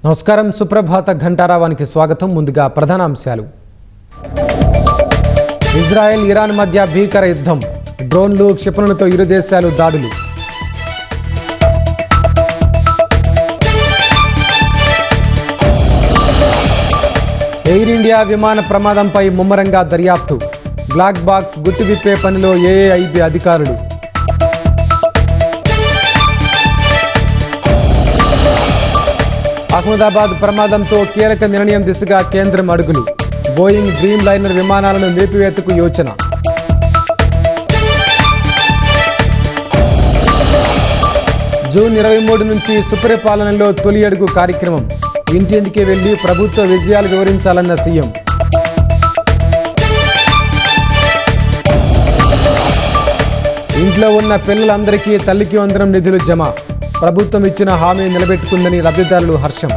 నమస్కారం. సుప్రభాత ఘంటారావానికి స్వాగతం. ముందుగా ప్రధానాంశాలు. ఇజ్రాయెల్ ఇరాన్ మధ్య భీకర యుద్ధం. డ్రోన్లు క్షిపణులతో ఇరు దేశాలు దాడులు. ఎయిర్ ఇండియా విమాన ప్రమాదంపై ముమ్మరంగా దర్యాప్తు. బ్లాక్ బాక్స్ గుట్టు విప్పే పనిలో ఏఐబి అధికారులు. అహ్మదాబాద్ ప్రమాదంతో కీలక నిర్ణయం దిశగా కేంద్రం అడుగులు. బోయింగ్ డ్రీమ్ లైనర్ విమానాలను నిలిపివేతకు యోచన. జూన్ 23 నుంచి సుపరిపాలనలో తొలి అడుగు కార్యక్రమం. ఇంటింటికి వెళ్లి ప్రభుత్వ విజయాలు వివరించాలన్న సీఎం. ఇంట్లో ఉన్న పిల్లలందరికీ తల్లికి వందనం నిధులు జమ. ప్రభుత్వం ఇచ్చిన హామీ నిలబెట్టుకుందని లబ్ధిదారులు హర్షం.